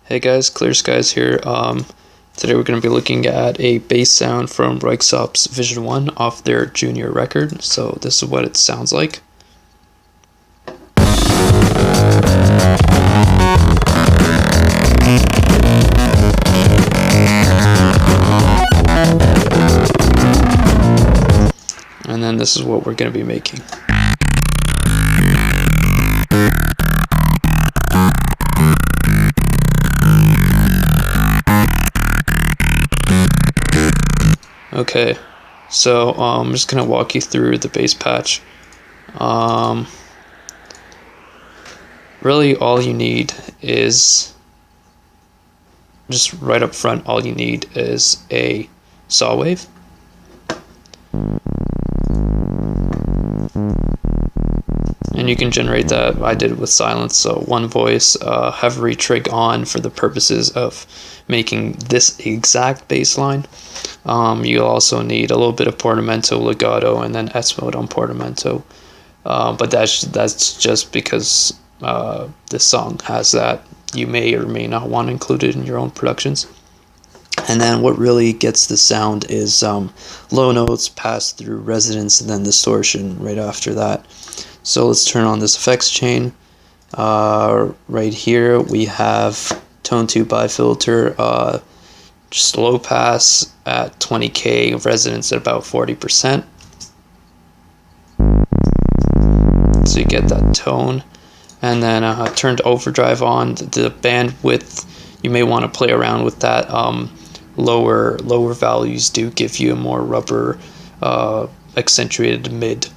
Hey guys, Clear Skies here. Today we're going to be looking at a bass sound from Royksopp's Vision 1 off their junior record. So this is what it sounds like. And then this is what we're going to be making. Okay, so I'm just gonna walk you through the bass patch. Really, all you need is just right up front. All you need is a saw wave, and you can generate that. I did it with silence, so one voice, have retrig on for the purposes of making this exact bass line. You'll also need a little bit of portamento, legato, and then S mode on portamento. But that's just because this song has that. You may or may not want to include it in your own productions. And then what really gets the sound is low notes passed through resonance and then distortion right after that. So let's turn on this effects chain. Right here we have tone 2 bifilter, just low pass at 20k, resonance at about 40%. So you get that tone. And then turned overdrive on. The bandwidth, you may want to play around with that. Lower values do give you a more rubber, accentuated mid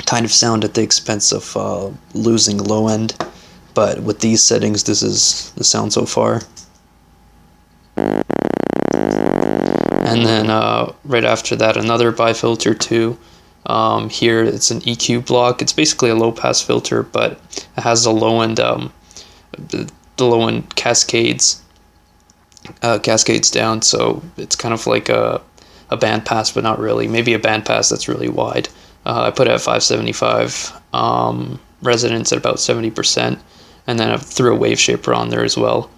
kind of sound at the expense of losing low end. But with these settings, this is the sound so far. And then right after that, another bifilter too. Here it's an EQ block. It's basically a low pass filter, but it has the low end, the low end cascades down. So it's kind of like a band pass, but not really. Maybe a band pass that's really wide. I put it at 575, resonance at about 70%, and then I threw a wave shaper on there as well.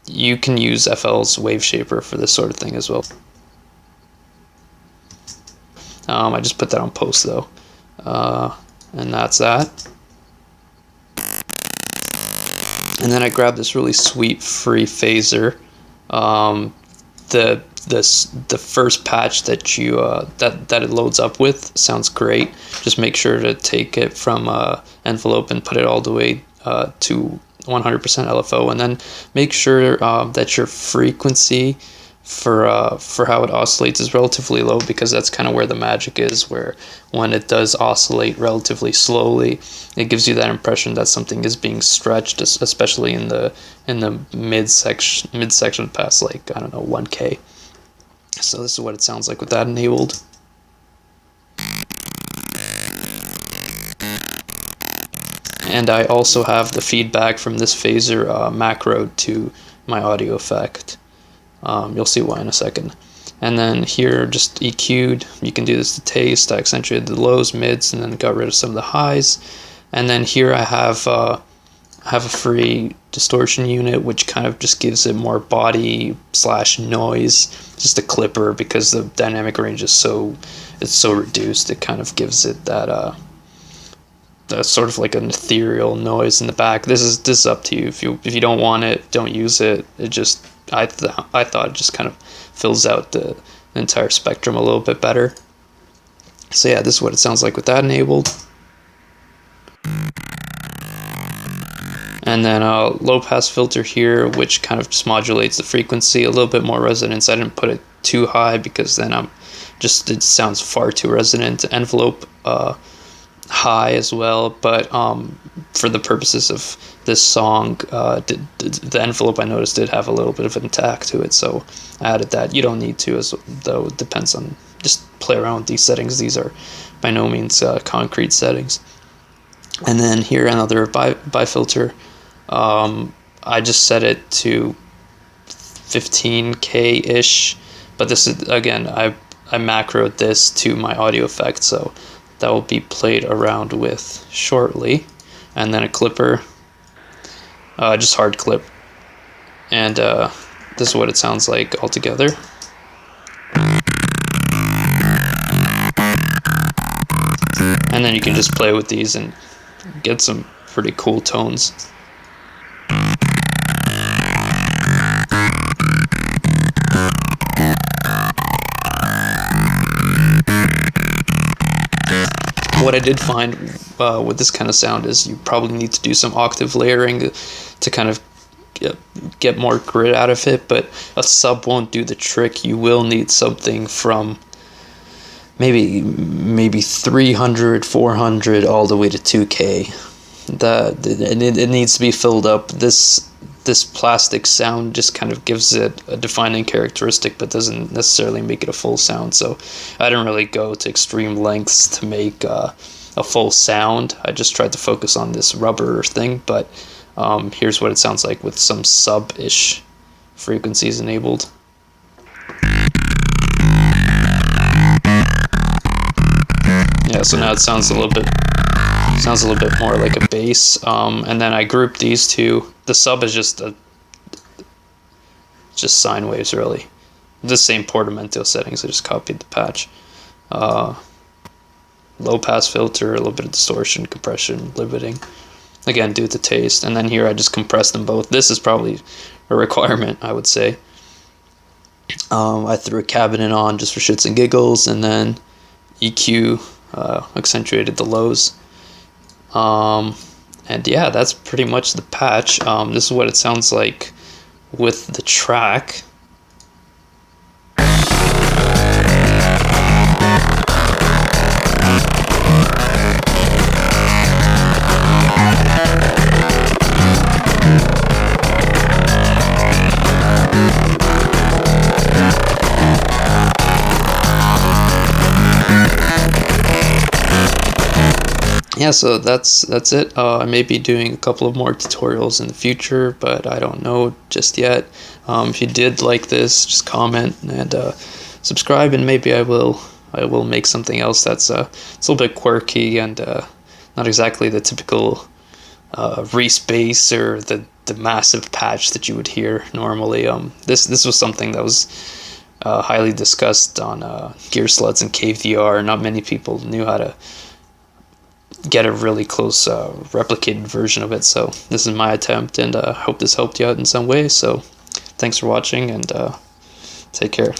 You can use FL's wave shaper for this sort of thing as well. I just put that on post though, and that's that. And then I grabbed this really sweet free phaser. The first patch that you that it loads up with sounds great. Just make sure to take it from envelope and put it all the way to 100% LFO, and then make sure that your frequency for how it oscillates is relatively low, because that's kind of where the magic is, where when it does oscillate relatively slowly, it gives you that impression that something is being stretched, especially in the midsection past, like, I don't know, 1K. So this is what it sounds like with that enabled. And I also have the feedback from this phaser macroed to my audio effect. You'll see why in a second. And then here, just EQ'd. You can do this to taste. I accentuated the lows, mids, and then got rid of some of the highs. And then here I have a free distortion unit, which kind of just gives it more body / noise. Just a clipper, because the dynamic range is so reduced. It kind of gives it that sort of like an ethereal noise in the back. This is up to you. If you don't want it, don't use it. It just I thought it just kind of fills out the entire spectrum a little bit better. So yeah, this is what it sounds like with that enabled. And then a low pass filter here, which kind of just modulates the frequency, a little bit more resonance. I didn't put it too high because then it sounds far too resonant. Envelope high as well, but for the purposes of this song, the envelope, I noticed, did have a little bit of an attack to it, so I added that. You don't need to, though it depends on, just play around with these settings. These are by no means concrete settings. And then here, another bifilter. I just set it to 15k ish, but this is, again, I macroed this to my audio effect, so that will be played around with shortly. And then a clipper, just hard clip. And this is what it sounds like altogether. And then you can just play with these and get some pretty cool tones. What I did find with this kind of sound is you probably need to do some octave layering to kind of get more grit out of it, but a sub won't do the trick. You will need something from maybe 300, 400, all the way to 2K. It needs to be filled up. This plastic sound just kind of gives it a defining characteristic, but doesn't necessarily make it a full sound. So I didn't really go to extreme lengths to make a full sound. I just tried to focus on this rubber thing, but here's what it sounds like with some sub-ish frequencies enabled. Yeah, so now it sounds a little bit more like a bass. And then I grouped these two. The sub is just sine waves, really. The same portamento settings. I just copied the patch. Low pass filter, a little bit of distortion, compression, limiting. Again, due to taste. And then here I just compressed them both. This is probably a requirement, I would say. I threw a cabinet on just for shits and giggles, and then EQ accentuated the lows. And yeah, that's pretty much the patch. This is what it sounds like with the track. Yeah, so that's it. I may be doing a couple of more tutorials in the future, but I don't know just yet. If you did like this, just comment and subscribe, and maybe I will make something else that's it's a little bit quirky and not exactly the typical Reese bass or the massive patch that you would hear normally. This was something that was highly discussed on Gear Sluts and KVR. Not many people knew how to get a really close replicated version of it, so this is my attempt, and I hope this helped you out in some way. So thanks for watching, and take care.